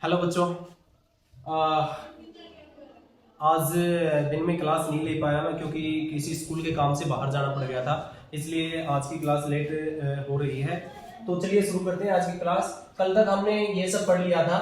Hello बच्चों। आज दिन में क्लास नहीं ले पाया मैं क्योंकि किसी स्कूल के काम से बाहर जाना पड़ गया था, इसलिए आज की क्लास लेट हो रही है। तो चलिए शुरू करते हैं आज की क्लास। कल तक हमने ये सब पढ़ लिया था।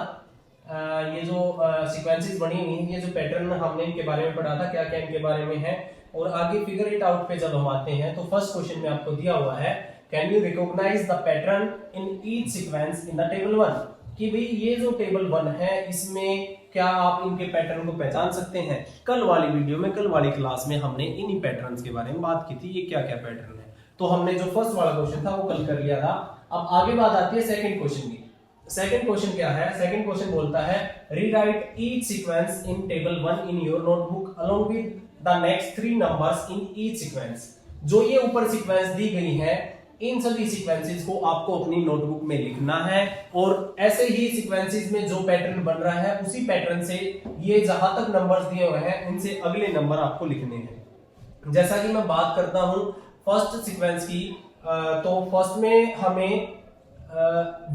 ये जो सीक्वेंसेस बनी हुई हैं, ये जो पैटर्न हमने इनके बारे में पढ़ा था, क्या क्या इनके बारे में है। और आगे फिगर इट आउट पे जब हम आते हैं तो फर्स्ट क्वेश्चन में आपको दिया हुआ है, can you recognise the pattern in each sequence in the table 1। कि भाई ये जो टेबल 1 है इसमें क्या आप इनके पैटर्न को पहचान सकते हैं। कल वाली वीडियो में, कल वाली क्लास में हमने इन्हीं पैटर्न्स के बारे में बात की थी, ये क्या क्या पैटर्न है। तो हमने जो फर्स्ट वाला क्वेश्चन था वो कल कर लिया था। अब आगे बात आती है सेकंड क्वेश्चन की। सेकंड क्वेश्चन क्या है? सेकंड क्वेश्चन बोलता है, rewrite each sequence in table 1 in your notebook along with the next 3 numbers in each sequence. जो ये ऊपर सीक्वेंस दी गई है, इन सभी सीक्वेंसेस को आपको अपनी नोटबुक में लिखना है और ऐसे ही सीक्वेंसेस में जो पैटर्न बन रहा है उसी पैटर्न से ये जहां तक नंबर्स दिए हुए हैं उनसे अगले नंबर आपको लिखने हैं। जैसा कि मैं बात करता हूं फर्स्ट सीक्वेंस की, तो फर्स्ट में हमें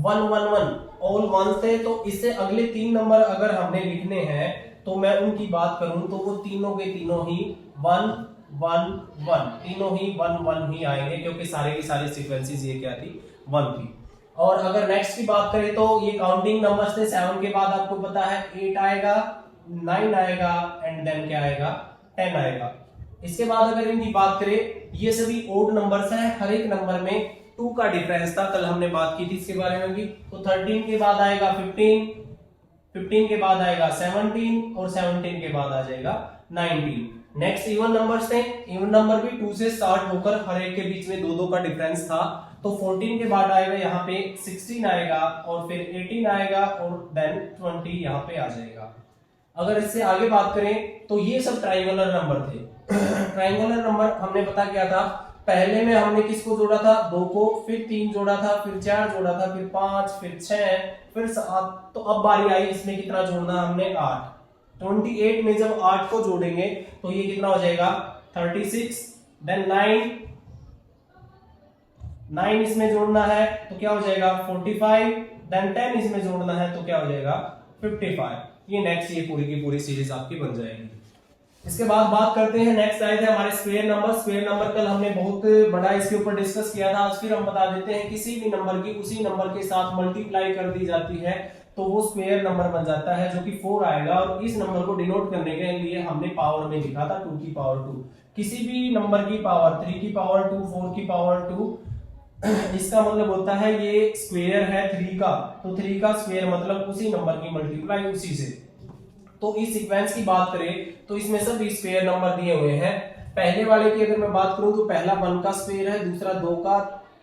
1 1 1 ऑल वन थे, तो इससे अगले 3 नंबर अगर हमने लिखने हैं तो मैं उनकी बात करूं तो वो तीनों के तीनों ही 1 1 1, तीनों ही 1 1 ही आएंगे क्योंकि सारे के सारे सीक्वेंसेस ये क्या थी, 1 थी। और अगर नेक्स्ट की बात करें तो ये काउंटिंग नंबर्स थे। 7 के बाद आपको पता है 8 आएगा, 9 आएगा एंड देन क्या आएगा, 10 आएगा। इसके बाद अगर इनकी बात करें, ये सभी ओड नंबर्स हैं, हर एक नंबर में 2 का डिफरेंस था, कल हमने बात की थी इसके बारे में भी। तो 13 के बाद आएगा 15, 15 के बाद आएगा 17 और 17 के बाद आ जाएगा 19। नेक्स्ट इवन नंबर्स थे, इवन नंबर भी 2 से स्टार्ट होकर हर एक के बीच में 2 का डिफरेंस था। तो 14 के बाद आएगा यहाँ पे 16 आएगा और फिर 18 आएगा और देन 20 यहाँ पे आ जाएगा। अगर इससे आगे बात करें तो ये सब ट्राइंगुलर नंबर थे। ट्राइंगुलर नंबर हमने पता क्या था, पहले में हमने किसको जोड़ा था, 2 को, फिर 3 जोड़ा था, फिर 4 जोड़ा था, फिर 5, फिर 6, फिर 7। तो अब बारी आई इसमें कितना जोड़ना, हमने 8। 28 में जब 8 को जोड़ेंगे तो ये कितना हो जाएगा, 36। देन 9 इसमें जोड़ना है तो क्या हो जाएगा, 45। देन 10 इसमें जोड़ना है तो क्या हो जाएगा, 55। ये नेक्स्ट, ये पूरी की पूरी सीरीज आपकी बन जाएगी। इसके बाद बात करते हैं, नेक्स्ट आए थे हमारे स्क्वायर नंबर। स्क्वायर नंबर कल हमने बहुत बड़ा इसके ऊपर डिस्कस किया था। आज फिर हम बता देते हैं, किसी भी नंबर की उसी नंबर के साथ मल्टीप्लाई कर दी जाती है तो वो स्क्वायर नंबर बन जाता है, जो कि 4 आएगा। और इस नंबर को डिनोट करने के लिए हमने पावर में लिखा था 2 की पावर 2। किसी भी नंबर की पावर 3 की पावर 2, 4 की पावर 2, इसका मतलब होता है ये स्क्वायर है 3 का, तो 3 का स्क्वायर मतलब उसी नंबर की मल्टीप्लाई उसी से। तो इस सीक्वेंस की बात करें तो इसमें सभी स्क्वायर नंबर दिए हुए हैं। पहले वाले की अगर मैं बात करूं तो पहला 1 का स्क्वायर है, दूसरा 2 का,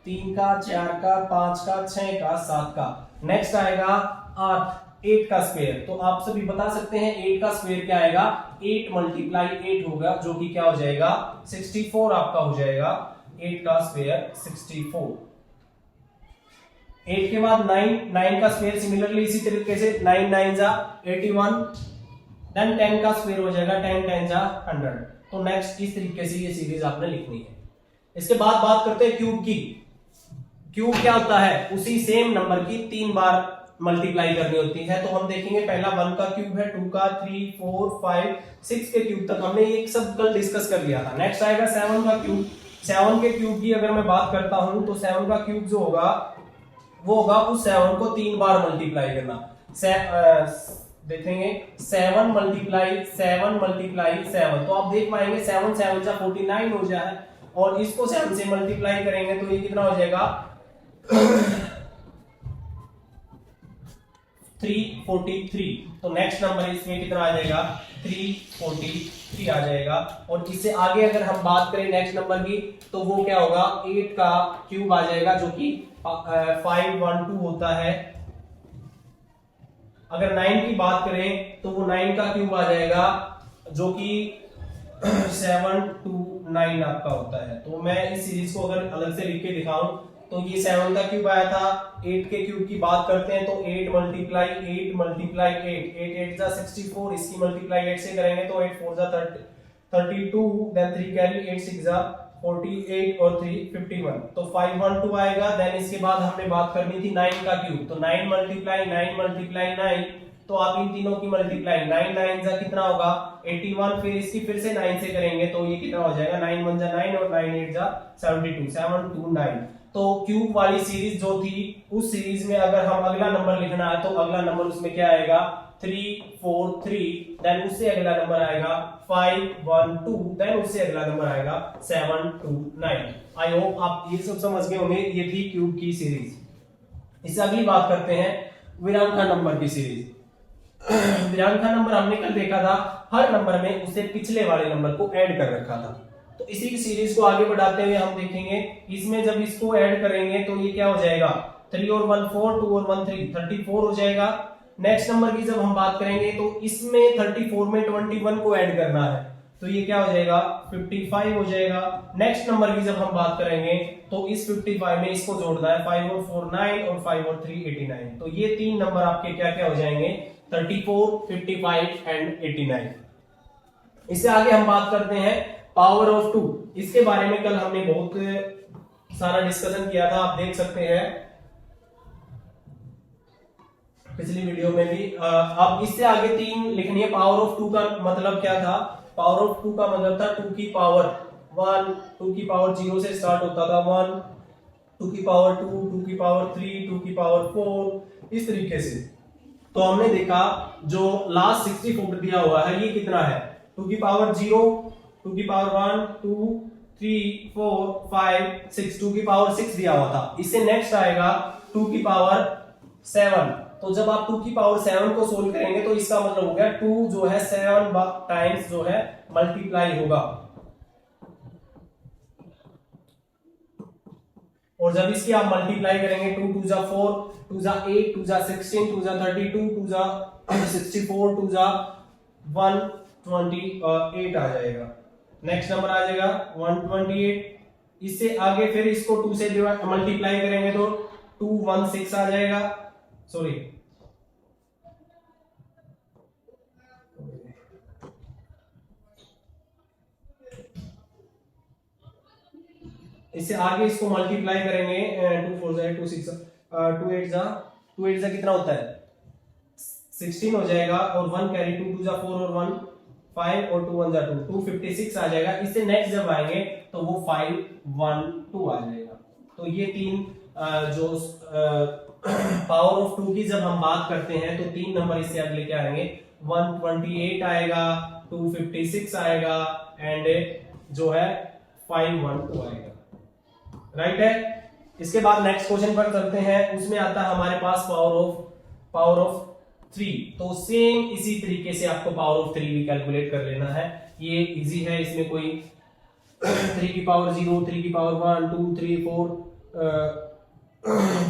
3 का, 4 का, 5 का, 6 का, 7 का। नेक्स्ट आएगा 8 का स्क्वायर। तो आप सभी बता सकते हैं 8 का स्क्वायर क्या आएगा, 8 मल्टीप्लाई 8 होगा, जो कि क्या हो जाएगा, 64 आपका हो जाएगा। 8 का स्क्वायर 64। 8 के बाद 9 का स्क्वायर सिमिलरली इसी तरीके से 9 9 जा 81। देन 10 का स्क्वायर हो जाएगा 10 10 जा 100। तो नेक्स्ट इस तरीके से ये सीरीज आपने लिखनी है। इसके बाद बात करते हैं क्यूब की। क्यूब क्या होता है, उसी सेम नंबर की 3 बार मल्टीप्लाई करनी होती है। तो हम देखेंगे, पहला 1 का क्यूब है, 2 का, 3 4 5 6 के क्यूब तक हमने एक सब कल डिस्कस कर लिया था। नेक्स्ट आएगा 7 का क्यूब। 7 के क्यूब की अगर मैं बात करता हूं तो 7 का क्यूब जो होगा वो होगा उस 7 को 3 बार मल्टीप्लाई करना। देखेंगे 7 मल्टीप्लाई 7 मल्टीप्लाई 7, तो आप देख पाएंगे 7 7 जा 49 हो जाए और इसको 7 से मल्टीप्लाई करेंगे तो ये कितना हो जाएगा 343। तो नेक्स्ट नंबर इसमें कितना आ जाएगा, 343 आ जाएगा। और इससे आगे अगर हम बात करें नेक्स्ट नंबर की तो वो क्या होगा, 8 का क्यूब आ जाएगा, जो कि 512 होता है। अगर 9 की बात करें तो वो 9 का क्यूब आ जाएगा, जो कि 729 आपका होता है। तो मैं इस सीरीज को अगर अलग से लिख के दिखाऊं तो ये 7 का क्यूब आया था। 8 के क्यूब की बात करते हैं तो 8 मल्टीप्लाई 8 मल्टीप्लाई 8, 8 8 जा 64, इसकी मल्टीप्लाई 8 से करेंगे तो 8 4 जा 32, देन 3 कैरी 8 6 जा 48 और 3 51, तो 512 आएगा। देन इसके बाद हमने बात करनी थी 9 का क्यूब, तो 9 मल्टीप्लाई 9 मल्टीप्लाई 9 तो आप इन तीनों की मल्टीप्लाई 9 9 जा कितना होगा 81, फिर इसकी फिर से 9 से करेंगे तो ये कितना हो जाएगा 9 1 जा 9 और 9 8 जा 72 729। तो क्यूब वाली सीरीज जो थी उस सीरीज में अगर हम अगला नंबर लिखना है तो अगला नंबर उसमें क्या आएगा 343, देन उससे अगला नंबर आएगा 512, देन उससे अगला नंबर आएगा 729। आई होप आप ये सब समझ गए होंगे। ये थी क्यूब की सीरीज। इससे अगली बात करते हैं विरांखा नंबर की सीरीज। विरांखा नंबर हमने कल देखा था, हर नंबर में उससे पिछले वाले नंबर को ऐड कर रखा था। तो इसी की सीरीज को आगे बढ़ाते हुए हम देखेंगे इसमें जब इसको ऐड करेंगे तो ये क्या हो जाएगा 3 और 1 4, 2 और 1 3, 34 हो जाएगा। नेक्स्ट नंबर की जब हम बात करेंगे तो इसमें 34 में 21 को ऐड करना है तो ये क्या हो जाएगा 55 हो जाएगा। नेक्स्ट नंबर की जब हम बात करेंगे तो इस 55 में इसको जोड़ना है 5 और 4 9 और 5 और 3 89। तो ये तीन नंबर आपके क्या क्या हो जाएंगे 34, 55 एंड 89। इससे आगे हम बात करते हैं पावर ऑफ 2। इसके बारे में कल हमने बहुत सारा डिस्कशन किया था, आप देख सकते हैं पिछली वीडियो में भी। अब इससे आगे 3 लिखनी है। पावर ऑफ 2 का मतलब क्या था, पावर ऑफ 2 का मतलब था 2 की पावर 1, 2 की पावर 0 से स्टार्ट होता था 1, 2 की पावर 2, 2 की पावर 3, 2 की पावर 4, इस तरीके से। तो हमने देखा जो लास्ट 64 दिया हुआ है ये कितना है 2 की पावर 0, 2 की पावर 1, 2, 3, 4, 5, 6, 2 की पावर 6 दिया हुआ था। इससे नेक्स्ट आएगा 2 की पावर 7। तो जब आप 2 की पावर 7 को सोल्व करेंगे तो इसका मतलब हो गया 2 जो है 7 टाइम्स जो है मल्टीप्लाई होगा, और जब इसकी आप मल्टीप्लाई करेंगे 2 2 जा 4, 2 जा 8, 2 जा 16, 2 जा 32, 2 जा 64, 2 जा 128 आ जाएगा। नेक्स्ट नंबर आ जाएगा 128। इससे आगे फिर इसको 2 से मल्टीप्लाई करेंगे तो 216 आ जाएगा। सॉरी, इससे आगे इसको मल्टीप्लाई करेंगे 2 4 जा 2 6 2 8 जा कितना होता है 16 हो जाएगा, और 1 कैरी 2 2 जा 4 और 1 5 और 2 1 जा 2 256 आ जाएगा। इससे नेक्स्ट जब आएंगे तो वो 512 आ जाएगा। तो ये तीन जो पावर ऑफ 2 की जब हम बात करते हैं तो 3 नंबर इससे अगले क्या आएंगे 128 आएगा, 256 आएगा एंड जो है 512 आएगा। राइट है। इसके बाद नेक्स्ट क्वेश्चन पर चलते हैं। उसमें आता है हमारे पास पावर ऑफ 3। तो सेम इसी तरीके से आपको पावर ऑफ 3 भी कैलकुलेट कर लेना है। ये इजी है, इसमें कोई 3 की पावर 0, 3 की पावर 1 2 3 4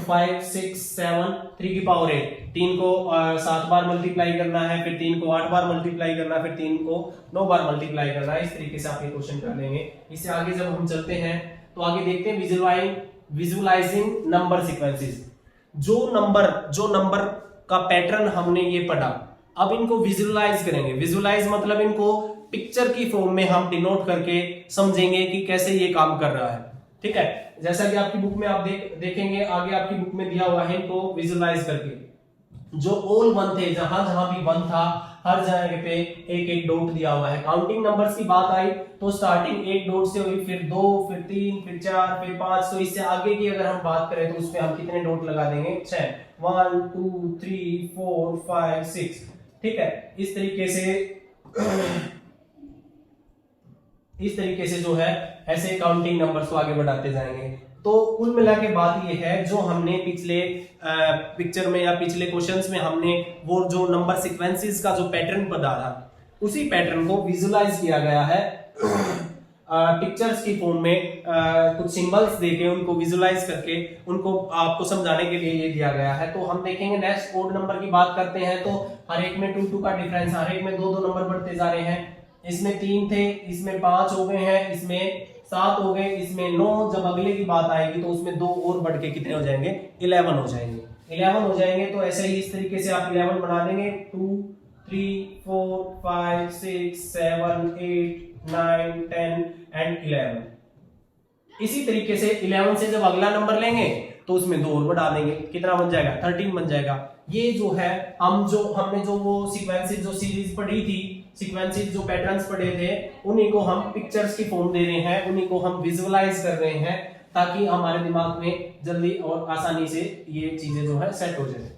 5 6 7, 3 की पावर 8, 3 को 7 बार मल्टीप्लाई करना है, फिर 3 को 8 बार मल्टीप्लाई करना है, फिर 3 को 9 बार मल्टीप्लाई करना है। इस तरीके से आप ये क्वेश्चन कर लेंगे। इससे आगे जब हम चलते हैं तो आगे देखते हैं विजुअलाइजिंग नंबर सीक्वेंसेस। जो नंबर का पैटर्न हमने ये पढ़ा, अब इनको विजुअलाइज करेंगे। विजुअलाइज मतलब इनको पिक्चर की फॉर्म में हम डिनोट करके समझेंगे कि कैसे ये काम कर रहा है। ठीक है, जैसा कि आपकी बुक में आप देखेंगे, आगे आपकी बुक में दिया हुआ है इनको विजुअलाइज करके। जो ऑल 1 थे, जहां जहां भी 1 था हर जगह पे एक एक डॉट दिया हुआ है। काउंटिंग नंबर्स की बात आई तो स्टार्टिंग एक डॉट से हुई, फिर 2, फिर 3, फिर 4, फिर 5। तो इससे आगे की अगर हम बात करें तो उसमें हम कितने डॉट लगा देंगे 6, 1 2 3 4 5 6। ठीक है, इस तरीके से जो है ऐसे काउंटिंग नंबर्स को आगे बढ़ाते जाएंगे। तो कुल मिला के बात ये है, जो हमने पिछले पिक्चर में या पिछले क्वेश्चंस में हमने वो जो नंबर सीक्वेंसेस का जो पैटर्न पढ़ा था, उसी पैटर्न को विजुअलाइज किया गया है पिक्चर्स की फॉर्म में। कुछ सिंबल्स देके उनको विजुअलाइज करके उनको आपको समझाने के लिए ये दिया गया है। तो हम देखेंगे नेक्स्ट ओड नंबर की बात करते हैं तो हर एक में 2 2 का डिफरेंस, हर एक में 2 2 नंबर बढ़ते जा रहे हैं। इसमें 3 थे, इसमें 5 हो गए हैं, इसमें 7 हो गए, इसमें 9। जब अगले की बात आएगी तो उसमें 2 और बढ़ के कितने हो जाएंगे 11 हो जाएंगे। 11 हो जाएंगे तो ऐसे ही इस तरीके से आप 11 बना देंगे। 2 3 4 5 6 7 8 9 10 एंड 11। इसी तरीके से 11 से जब अगला नंबर लेंगे तो उसमें 2 और बढ़ा देंगे, कितना बन जाएगा 13 बन जाएगा। ये जो है हमने जो वो सीक्वेंसेस जो सीरीज पढ़ी थी, सीक्वेंसेस जो पैटर्न्स पढ़े थे, उन्हीं को हम पिक्चर्स की फॉर्म दे रहे हैं, उन्हीं को हम विजुअलाइज कर रहे हैं ताकि हमारे दिमाग में जल्दी और आसानी से ये चीजें जो है सेट हो जाए।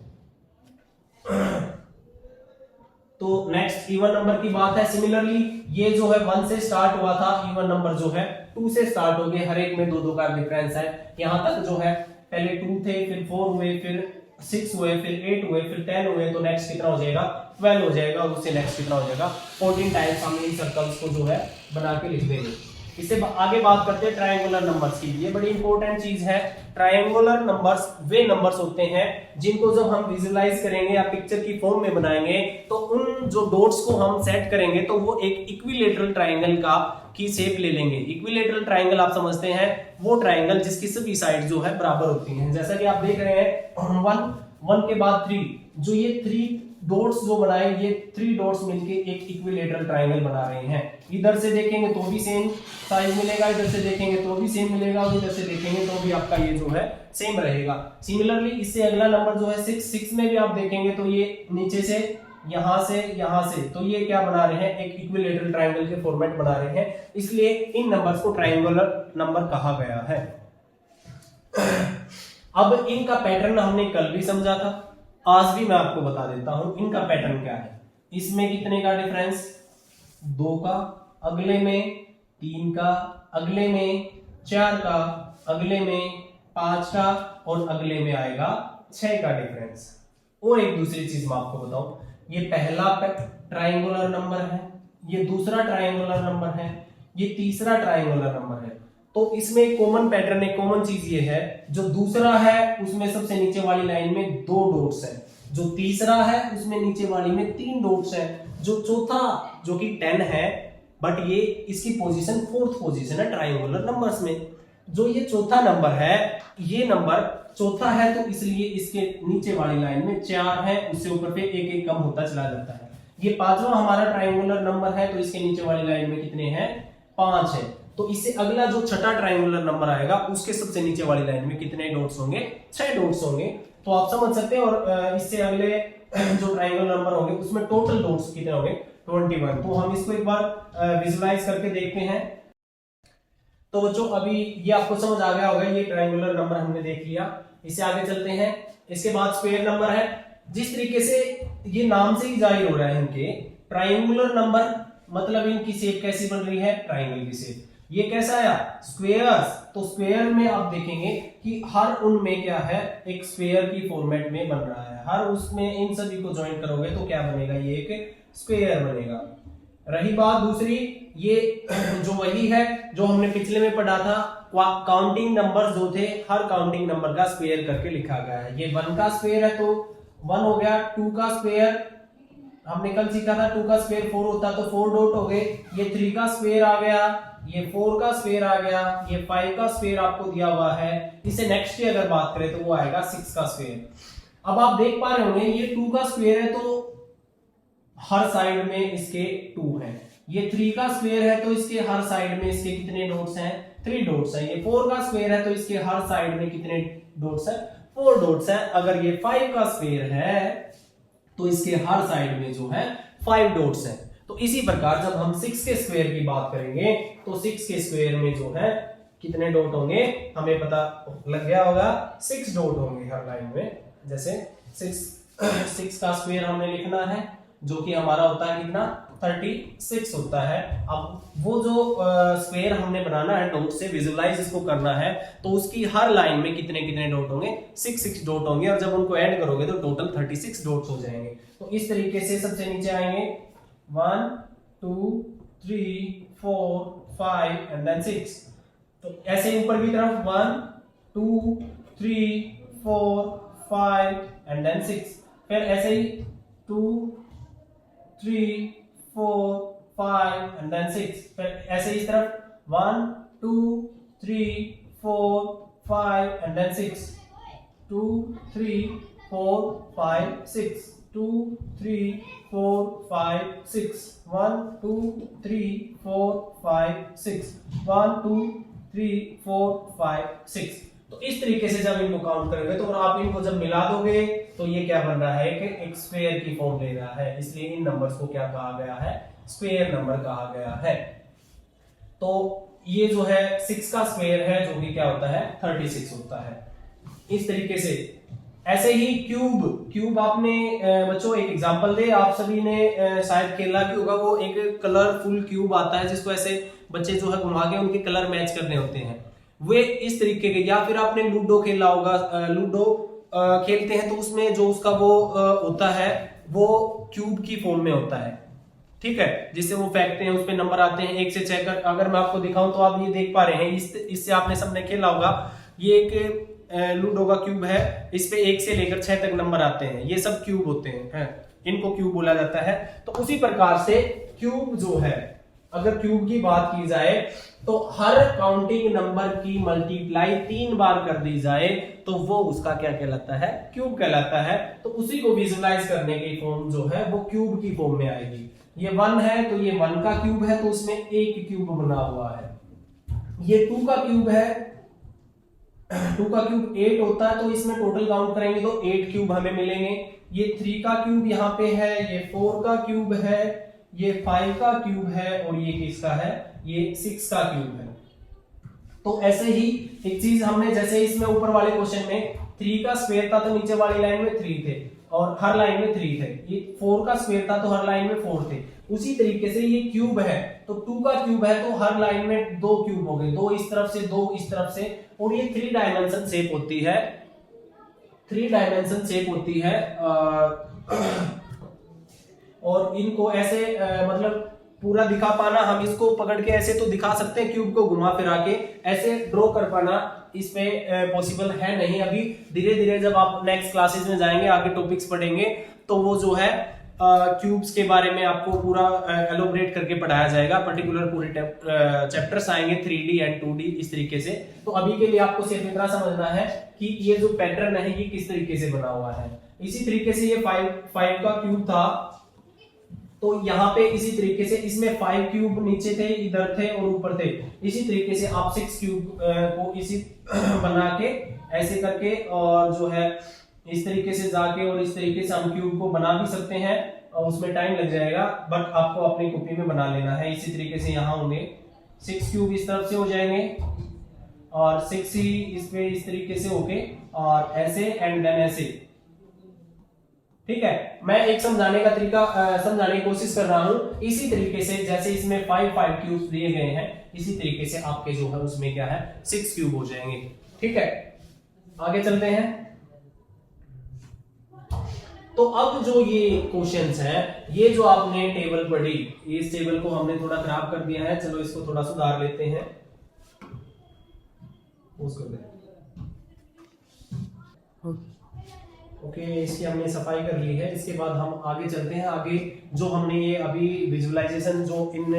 तो नेक्स्ट इवन नंबर की बात है। सिमिलरली ये जो है 1 से स्टार्ट हुआ था, इवन नंबर जो है 2 से स्टार्ट हो गए, हर एक में 2-2 का डिफरेंस है। यहां तक जो है पहले 2 थे, फिर 4 हुए, फिर 6 हुए, फिर 8 हुए, फिर 10 हुए, तो नेक्स्ट कितना हो जाएगा 12 हो जाएगा, और उससे नेक्स्ट कितना हो जाएगा 14 टाइम्स हम इन सर्कल्स को जो है बना के लिख देंगे। इससे आगे बात करते हैं ट्रायंगुलर नंबर्स की। ये बड़ी इंपॉर्टेंट चीज है। ट्रायंगुलर नंबर्स वे नंबर्स होते हैं जिनको जब हम विजुअलाइज करेंगे या पिक्चर की फॉर्म में बनाएंगे तो उन जो डॉट्स को हम सेट करेंगे तो वो एक इक्विलेटरल ट्रायंगल की शेप ले लेंगे। इक्विलेटरल ट्रायंगल आप समझते हैं, वो ट्रायंगल जिसकी सभी साइड जो है बराबर होती हैं। जैसा कि आप देख रहे हैं 1 के बाद 3, जो ये 3 डॉट्स जो बनाए, ये 3 डॉट्स मिलके एक इक्विलेटरल ट्रायंगल बना रहे हैं। इधर से देखेंगे तो भी सेम साइज मिलेगा, इधर से देखेंगे तो भी सेम मिलेगा, और इधर से देखेंगे तो भी आपका ये जो है सेम रहेगा। सिमिलरली इससे अगला नंबर जो है 6 में भी आप देखेंगे तो ये नीचे से यहां से तो ये क्या बना रहे हैं, एक इक्विलेटरल ट्रायंगल के फॉर्मेट बना रहे हैं, इसलिए इन नंबर्स को ट्रायंगुलर नंबर कहा गया है। अब इनका पैटर्न हमने कल भी समझा था, आज भी मैं आपको बता देता हूं इनका पैटर्न क्या है। इसमें कितने का डिफरेंस, 2 का, अगले में 3 का, अगले में 4 का, अगले में 5 का, और अगले में आएगा 6 का डिफरेंस। और एक दूसरी चीज मैं आपको बताऊं, ये पहला ट्रायंगुलर नंबर है, ये दूसरा ट्रायंगुलर नंबर है, ये तीसरा ट्रायंगुलर नंबर है। तो इसमें एक कॉमन पैटर्न, एक कॉमन चीज ये है, जो दूसरा है उसमें सबसे नीचे वाली लाइन में 2 डॉट्स हैं, जो तीसरा है उसमें नीचे वाली में 3 डॉट्स हैं, जो चौथा जो कि 10 है, बट ये इसकी पोजीशन 4th पोजीशन है ट्रायंगुलर नंबर्स में। जो ये चौथा नंबर है, ये नंबर चौथा है तो इसलिए इसके नीचे वाली लाइन में 4 है, उससे ऊपर पे एक एक कम होता चला जाता है। ये 5वां हमारा ट्रायंगुलर नंबर है तो इसके नीचे वाली लाइन में कितने हैं, 5 है। तो इससे अगला जो छठा ट्रायंगुलर नंबर आएगा उसके सबसे नीचे वाली लाइन में कितने डॉट्स होंगे, 6 डॉट्स होंगे। तो आप समझ सकते हैं। और इससे अगले जो ट्रायंगुलर नंबर होंगे उसमें टोटल डॉट्स कितने होंगे, 21। तो हम इसको एक बार विजुअलाइज करके देखते हैं। तो बच्चों अभी ये आपको समझ आ गया होगा, ये ट्रायंगुलर नंबर हमने देख लिया। इससे आगे चलते हैं। इसके बाद स्क्वायर नंबर है। जिस तरीके से ये नाम से ही जाहिर हो रहा है, इनके ट्रायंगुलर नंबर मतलब इनकी शेप कैसी बन रही है, ट्रायंगल की शेप। ये कैसा आया, स्क्वायर्स। तो स्क्वायर में आप देखेंगे कि हर उनमें क्या है, एक स्क्वायर की फॉर्मेट में बन रहा है। हर उसमें इन सभी को ज्वाइन करोगे तो क्या बनेगा, ये एक स्क्वायर बनेगा। रही बात दूसरी, ये जो वही है जो हमने पिछले में पढ़ा था, काउंटिंग नंबर जो थे, हर काउंटिंग नंबर का स्क्वायर करके लिखा गया है। ये 1 का स्क्वायर है तो 1 हो गया, 2 का स्क्वायर हमने कल सीखा था, 2 का स्क्वायर 4 होता तो 4 डॉट हो गए। ये 3 का स्क्वायर आ गया, ये 4 का स्क्वायर आ गया, ये 5 का स्क्वायर आपको दिया हुआ है। इससे नेक्स्ट की अगर बात करें तो वो आएगा 6 का स्क्वायर। अब आप देख पा रहे होंगे ये 2 का स्क्वायर है तो हर साइड में इसके 2 हैं। ये 3 का स्क्वायर है तो इसके हर साइड में इसके कितने डॉट्स हैं, 3 डॉट्स हैं। ये 4 का स्क्वायर है तो इसके हर साइड में कितने डॉट्स हैं, 4 डॉट्स हैं। अगर ये 5 का स्क्वायर है तो इसके हर साइड में जो है 5 डॉट्स हैं। तो इसी प्रकार जब हम 6 के स्क्वायर की बात करेंगे तो 6 के स्क्वायर में जो है कितने डॉट होंगे, हमें पता लग गया होगा, 6 डॉट होंगे हर लाइन में। जैसे 6 का स्क्वायर हमने लिखना है जो कि हमारा होता है कितना, 36 होता है। अब वो जो स्क्वायर हमने बनाना है, डॉट से विजुअलाइज इसको करना है, तो उसकी हर लाइन में कितने कितने डॉट होंगे, 6 डॉट होंगे। और जब उनको ऐड करोगे तो टोटल 36 डॉट्स हो जाएंगे। तो इस तरीके से सबसे नीचे आएंगे 1 2 3 4 5 एंड देन 6। तो ऐसे ऊपर की तरफ 1 2 3 4 5 एंड देन 6। फिर ऐसे ही 2 3 4 5 एंड देन 6। फिर ऐसे इस तरफ 1 2 3 4 5 एंड देन 6। 2 3 4 5 6 2 3 4 5 6 1 2 3 4 5 6 1 2 3 4 5 6। तो तो इस तरीके से जब इनको काउंट करोगे तो आप इनको जब मिला दोगे तो ये क्या बन रहा है कि एक स्क्वायर की फॉर्म ले रहा है, इसलिए इन नंबर्स को क्या कहा गया है, स्क्वायर नंबर कहा गया है। तो ये जो है 6 का स्क्वायर है जो कि क्या होता है 36 होता है। इस तरीके से ऐसे ही क्यूब आपने बच्चों एक एग्जांपल दे, आप सभी ने शायद खेला भी होगा, वो एक कलरफुल क्यूब आता है जिसको ऐसे बच्चे जो है घुमा के उनके कलर मैच करने होते हैं, वे इस तरीके के। या फिर आपने लूडो खेला होगा, लूडो खेलते हैं तो उसमें जो उसका वो होता है वो क्यूब की फॉर्म में होता है, ठीक है, जिससे वो फेंकते हैं, उस पे नंबर आते हैं 1 से 6 कर। अगर मैं आपको दिखाऊं तो आप ये देख पा रहे हैं, इससे आपने सबने खेला होगा, ये एक लूडो का क्यूब है, इस पे 1 से लेकर 6 तक नंबर आते हैं, ये सब क्यूब होते हैं, इनको क्यूब बोला जाता है। तो उसी प्रकार से क्यूब जो है, अगर क्यूब की बात की जाए तो हर काउंटिंग नंबर की मल्टीप्लाई 3 बार कर दी जाए तो वो उसका क्या कहलाता है, क्यूब कहलाता है। तो उसी को विजुलाइज करने की फॉर्म जो है वो क्यूब की फॉर्म में आएगी। ये 1 है तो ये 1 का क्यूब है, तो उसमें एक क्यूब बना हुआ है। ये 2 का क्यूब है, 2 का क्यूब 8 होता है, तो इसमें टोटल काउंट करेंगे तो 8 क्यूब हमें मिलेंगे। ये 3 का क्यूब यहाँ पे है, ये 4 का क्यूब है, ये 5 का क्यूब है, और ये किसका है, ये 6 का क्यूब है। तो ऐसे ही एक चीज हमने, जैसे इसमें ऊपर वाले क्वेश्चन में 3 का स्क्वायर था तो नीचे वाली लाइन में 3 थे और हर लाइन में 3 थे, ये 4 का स्क्वायर था तो हर लाइन में 4 थे। उसी तरीके से ये क्यूब है तो 2 का क्यूब है तो हर लाइन में 2 क्यूब हो गए, 2 इस तरफ से 2 इस तरफ से, और ये 3 डायमेंशन शेप होती है, 3 डायमेंशन शेप होती है। और इनको ऐसे मतलब पूरा दिखा पाना, हम इसको पकड़ के ऐसे तो दिखा सकते हैं, क्यूब को घुमा फिरा के ऐसे ड्रॉ कर पाना इसमें पॉसिबल है नहीं। अभी धीरे धीरे जब आप नेक्स्ट क्लासेस में जाएंगे, आगे टॉपिक्स पढ़ेंगे, तो वो जो है क्यूब्स के बारे में आपको पूरा एलोबरेट करके पढ़ाया जाएगा, पर्टिकुलर पूरे चैप्टर्स आएंगे 3D एंड 2D इस तरीके से। तो अभी के लिए आपको सिर्फ इतना समझना है कि ये जो पैटर्न है ये किस तरीके से बना हुआ है। इसी तरीके से ये 5 का क्यूब था, तो यहाँ पे इसी तरीके से इसमें 5 क्यूब नीचे थे, इधर थे और ऊपर थे। इसी तरीके से आप 6 क्यूब को इसी बना के ऐसे करके, और जो है इस तरीके से जाके और इस तरीके से हम क्यूब को बना भी सकते हैं, और उसमें टाइम लग जाएगा, बट आपको अपनी कॉपी में बना लेना है। इसी तरीके से यहाँ होंगे 6 क्यूब इस तरफ से हो जाएंगे और 6 ही इस पे इस तरीके से होके, और ऐसे एंड देन ऐसे, ठीक है। मैं एक समझाने का तरीका समझाने की कोशिश कर रहा हूं। इसी तरीके से जैसे इसमें 5 क्यूब्स दिए गए हैं, इसी तरीके से आपके जो है उसमें क्या है 6 क्यूब हो जाएंगे, ठीक है। आगे चलते हैं। तो अब जो ये क्वेश्चंस हैं, ये जो आपने टेबल पढ़ी, इस टेबल को हमने थोड़ा खराब कर दिया है, चलो इसको थोड़ा सुधार लेते हैं, ओके, इसकी हमने सफाई कर ली है। इसके बाद हम आगे चलते हैं। आगे जो हमने ये अभी विजुअलाइजेशन जो इन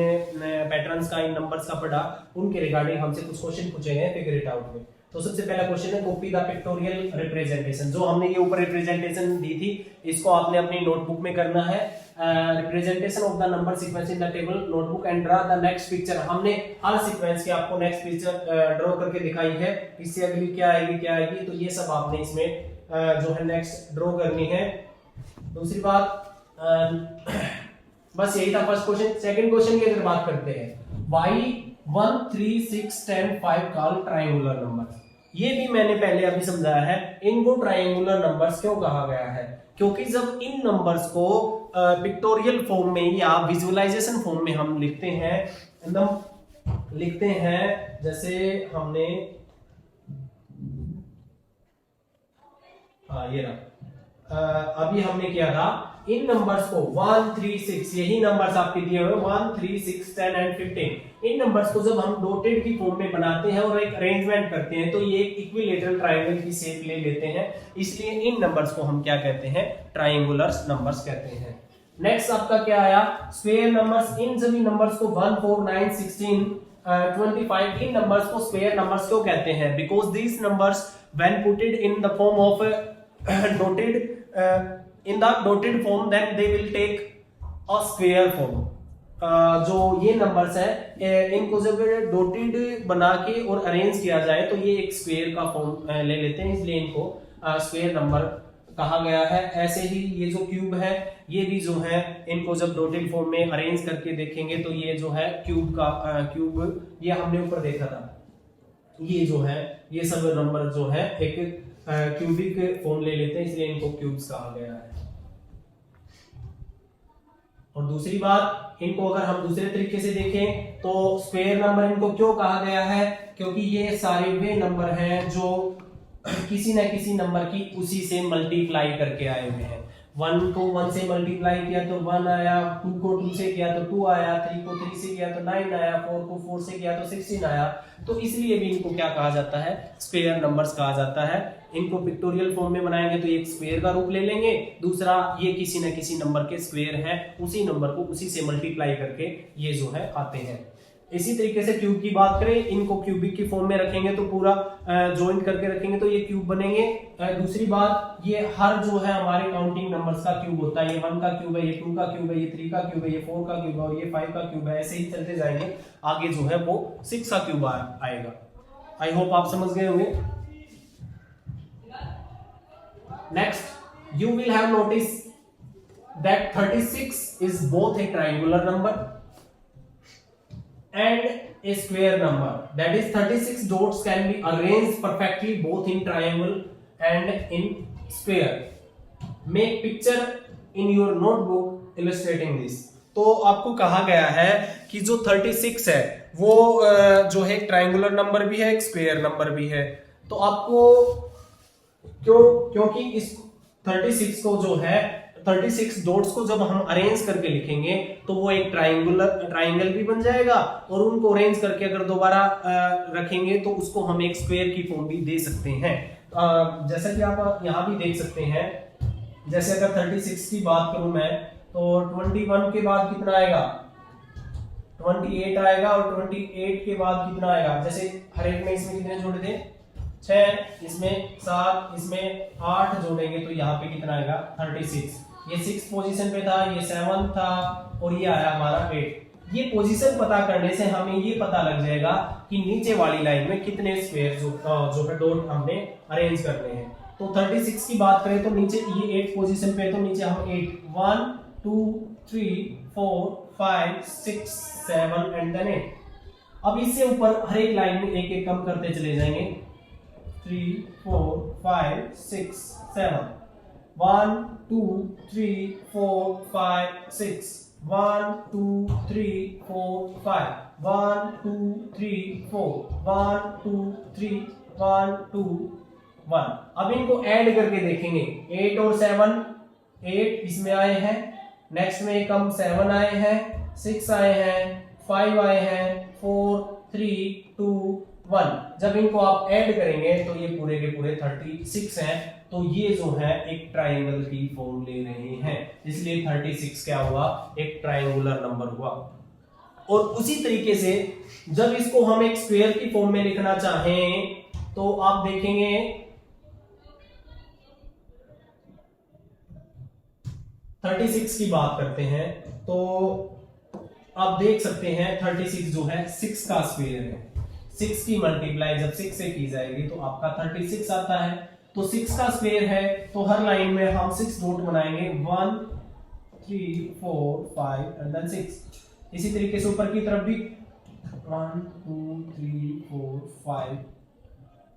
पैटर्न्स का, इन नंबर्स का पढ़ा, उनके रिगार्डिंग हमसे कुछ क्वेश्चन पूछे गए फिगर इट आउट में। तो सबसे पहला क्वेश्चन है कॉपी द पिक्टोरियल रिप्रेजेंटेशन। जो हमने ये ऊपर रिप्रेजेंटेशन दी थी, इसको आपने अपनी नोटबुक में करना है। Representation of the number sequence in the table notebook and draw the next picture. हमने हर सीक्वेंस की आपको नेक्स्ट पिक्चर ड्रॉ करके दिखाई है, इससे अगली क्या आएगी, तो ये सब आपने इसमें जो है नेक्स्ट ड्रॉ करनी है। दूसरी बात बस यही था फर्स्ट क्वेश्चन। सेकंड क्वेश्चन की अगर बात करते हैं, why 1 3 6 10 5 कॉल ट्रायंगुलर नंबर्स। ये भी मैंने पहले अभी समझाया है, इनको ट्रायंगुलर नंबर्स क्यों कहा गया है, क्योंकि जब इन नंबर्स को पिक्टोरियल फॉर्म में या विजुअलाइजेशन फॉर्म में हम लिखते हैं, जैसे हमने ये रहा, अभी हमने किया था इन नंबर्स को 1 3 6, यही नंबर्स आपके दिए हुए 1 3 6 10 एंड 15। इन नंबर्स को जब हम डॉटेड की फॉर्म में बनाते हैं और एक अरेंजमेंट करते हैं, तो ये एक इक्विलेटरल ट्रायंगल की शेप ले लेते हैं, इसलिए इन नंबर्स को हम क्या कहते हैं, ट्रायंगुलर नंबर्स कहते हैं। नेक्स्ट आपका क्या आया, स्क्वायर नंबर्स। इन सभी नंबर्स को 1 4 9 16 25, इन नंबर्स को स्क्वायर नंबर्स क्यों कहते हैं, because these numbers when putted in the form of dotted in the dotted form, then they will take a square form, जो ये नंबर्स है इनको जब डॉटेड बना के और अरेंज किया जाए तो ये एक स्क्वायर का फॉर्म ले लेते हैं, इसलिए इनको स्क्वायर नंबर कहा गया है। ऐसे ही ये जो क्यूब है ये भी जो है इनको जब डॉटेड फॉर्म में अरेंज करके देखेंगे तो ये जो है क्यूब का क्यूब ये हमने ऊपर देखा था, ये जो है ये सब नंबर जो है एक क्यूबिक फॉर्म ले लेते हैं, इसलिए इनको क्यूब्स कहा गया है। और दूसरी बात, इनको अगर हम दूसरे तरीके से देखें तो स्क्वायर नंबर इनको क्यों कहा गया है, क्योंकि ये सारे वे नंबर हैं जो किसी न किसी नंबर की उसी से मल्टीप्लाई करके आए हुए हैं। 1 को 1 से मल्टीप्लाई किया तो 1 आया, 2 को 2 से किया तो 2 आया, 3 को 3 से किया तो 9 आया, 4 को 4 से किया तो 16 आया। तो इसलिए भी इनको क्या कहा जाता है, स्क्वायर नंबर्स कहा जाता है। इनको पिक्टोरियल फॉर्म में बनाएंगे तो एक स्क्वायर का रूप ले लेंगे, दूसरा ये किसी न किसी नंबर के स्क्वायर है, उसी नंबर को उसी से मल्टीप्लाई करके ये जो है आते हैं। इसी तरीके से क्यूब की बात करें, इनको क्यूबिक की फॉर्म में रखेंगे तो पूरा ज्वाइंट करके रखेंगे तो ये क्यूब बनेंगे। दूसरी बात, ये हर जो है हमारे काउंटिंग नंबर्स का क्यूब होता है, ये 1 का क्यूब है, ये 2 का क्यूब है, ये 3 का क्यूब है, ये 4 का क्यूब है और ये 5 का क्यूब है। ऐसे ही चलते जाएंगे, आगे जो है वो 6 का क्यूब आएगा। आई होप आप समझ गए होंगे। Next, you will have notice that 36 is both A triangular number and a square number, that is 36 dots can be arranged perfectly both in triangle and in square. Make picture in your notebook illustrating this. तो आपको कहा गया है कि जो 36 है वो जो है एक ट्रायंगुलर नंबर भी है, एक स्क्वायर नंबर भी है। तो आपको क्योंकि इस 36 को जो है 36 डॉट्स को जब हम अरेंज करके लिखेंगे तो वो एक ट्राइंगल भी बन जाएगा, और उनको अरेंज करके अगर दोबारा रखेंगे तो उसको हम एक स्क्वायर की फॉर्म भी दे सकते हैं। जैसा कि आप यहाँ भी देख सकते हैं, जैसे अगर 36 की बात करूं मैं तो 21 के बाद कितना आएगा, 28 आएगा, और 28 के बाद कितना आएगा, जैसे हर एक में इसमें कितने जोड़े थे, 6, इसमें 7, इसमें 8 जोड़ेंगे तो यहाँ पे कितना आएगा 36। ये 6 पोजीशन पे था, ये 7 था और ये आया हमारा 8। ये पोजीशन पता करने से हमें ये पता लग जाएगा कि नीचे वाली लाइन में कितने स्क्वायर जो है डॉट हमने अरेंज करने हैं। तो 36 की बात करें तो नीचे ये 8 पोजीशन पे है तो नीचे हम 8 1 2 3 4 5 6 7 एंड देन 8। अब इससे ऊपर हर एक लाइन में एक एक कम करते चले जाएंगे, 3 4 5 6 7 1 2 3 4 5 6 1 2 3 4 5 1 2 3 4 1 2 3 1 2 1। अब इनको ऐड करके देखेंगे, 8 और 7, 8 इसमें आए हैं, नेक्स्ट में एक हम 7 आए हैं, 6 आए हैं, 5 आए हैं, 4 3 2 1। जब इनको आप ऐड करेंगे तो ये पूरे के पूरे 36 हैं। तो ये जो है एक ट्रायंगल की फॉर्म ले रहे हैं, इसलिए 36 क्या हुआ, एक ट्रायंगुलर नंबर हुआ। और उसी तरीके से जब इसको हम एक स्क्वायर की फॉर्म में लिखना चाहें तो आप देखेंगे 36 की बात करते हैं तो आप देख सकते हैं 36 जो है 6 का स्क्वायर है। 6 की मल्टीप्लाई जब 6 से की जाएगी तो आपका 36 आता है। तो 6 का स्क्वायर है तो हर लाइन में हम 6 डॉट बनाएंगे, 1 3 4 5 एंड देन 6। इसी तरीके से ऊपर की तरफ भी 1 2 3 4 5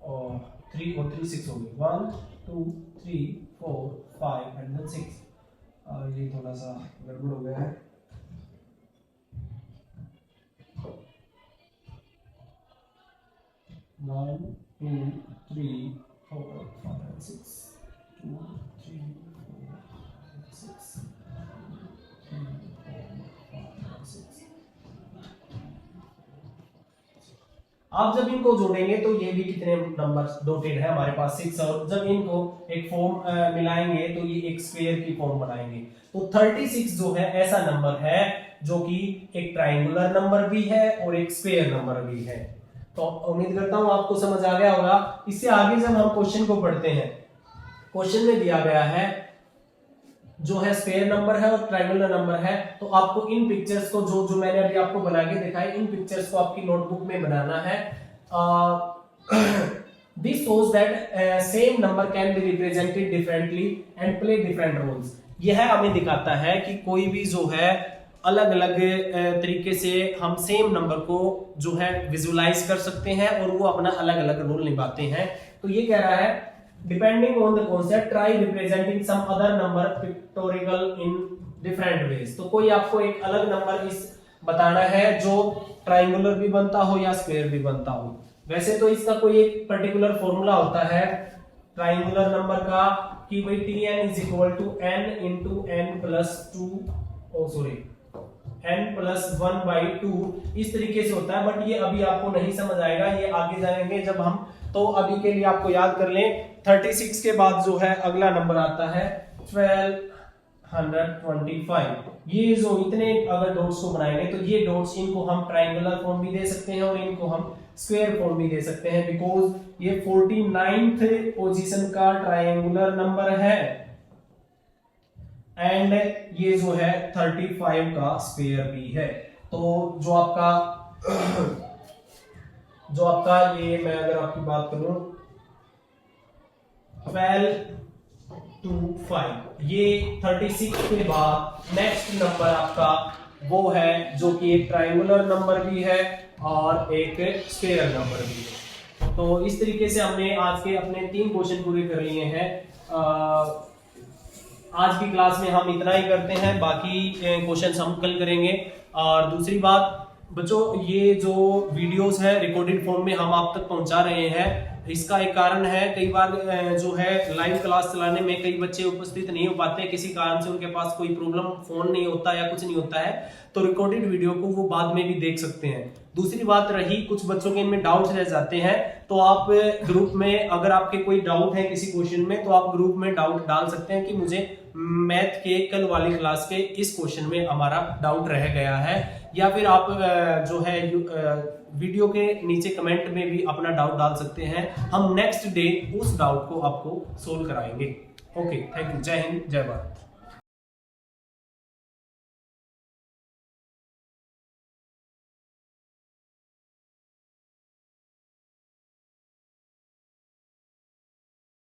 और 3 और 3 6 हो गए, 1 2 3 4 5 एंड देन 6। ये थोड़ा सा गड़बड़ हो गया है। 1 2 3 4 5 6 2 3 4 6 3 4 5 6। आप जब इनको जोड़ेंगे तो ये भी कितने नंबर डॉटेड है हमारे पास 6, और जब इनको एक फॉर्म मिलाएंगे तो ये एक स्क्वायर की फॉर्म बनाएंगे। तो 36 जो है ऐसा नंबर है जो कि एक ट्रायंगुलर नंबर भी है और एक स्क्वायर नंबर भी है। तो उम्मीद करता हूं आपको समझ आ गया होगा। इससे आगे जब हम क्वेश्चन को पढ़ते हैं, क्वेश्चन में दिया गया है जो है स्क्वायर नंबर है और ट्रायंगुलर नंबर है। तो आपको इन पिक्चर्स को जो मैंने अभी आपको बना के दिखाई, इन पिक्चर्स को आपकी नोटबुक में बनाना है। This shows that same number can be represented differently and play different roles. यह हमें दिखाता है कि कोई भी जो है अलग अलग तरीके से हम सेम नंबर को जो है विजुलाइज कर सकते हैं और वो अपना अलग अलग रोल निभाते हैं। तो ये कह रहा है depending on the concept try representing some other number pictorial in different ways. तो कोई आपको एक अलग नंबर इस बताना है जो ट्राइंगुलर भी बनता हो या स्क्वायर भी बनता हो। वैसे तो इसका कोई एक पर्टिकुलर फॉर्मूला होता है ट्राइंगुलर नंबर का कि भाई Tn is equal to n into n plus n+1/2 इस तरीके से होता है। बट ये अभी आपको नहीं समझ आएगा, ये आगे जाएंगे जब हम। तो अभी के लिए आपको याद कर लें 36 के बाद जो है अगला नंबर आता है 1225। ये जो इतने अगर डॉट्स को बनाएंगे तो ये डॉट्स इनको हम ट्रायंगुलर फॉर्म भी दे सकते हैं और इनको हम स्क्वायर फॉर्म भी दे सकते हैं, बिकॉज ये 49th पोजीशन का ट्रायंगुलर नंबर है एंड ये जो है 35 का स्क्वायर भी है। तो जो आपका ये मैं अगर आपकी बात करूं 1225, ये 36 के बाद नेक्स्ट नंबर आपका वो है जो कि एक ट्रायंगुलर नंबर भी है और एक स्क्वायर नंबर भी है। तो इस तरीके से हमने आज के अपने 3 क्वेश्चन पूरे कर लिए हैं। आज की क्लास में हम इतना ही करते हैं, बाकी क्वेश्चंस हम कल करेंगे। और दूसरी बात बच्चों, ये जो वीडियोस है रिकॉर्डेड फॉर्म में हम आप तक पहुंचा रहे हैं, इसका एक कारण है कई बार जो है लाइव क्लास चलाने में कई बच्चे उपस्थित नहीं हो पाते, किसी कारण से उनके पास कोई प्रॉब्लम, फोन नहीं होता या कुछ नहीं होता है, तो रिकॉर्डेड वीडियो को वो बाद में भी देख सकते हैं। दूसरी बात रही कुछ बच्चों के इनमें डाउट्स रह जाते हैं, तो आप ग्रुप में अगर आपके कोई डाउट है किसी क्वेश्चन में तो आप ग्रुप में डाउट डाल सकते हैं कि मुझे मैथ के कल वाली क्लास के इस क्वेश्चन में हमारा डाउट रह गया है, या फिर आप जो है वीडियो के नीचे कमेंट में भी अपना डाउट डाल सकते हैं। हम नेक्स्ट डे उस डाउट को आपको सोल्व कराएंगे। Okay, thank you. जय हिंद, जय भारत।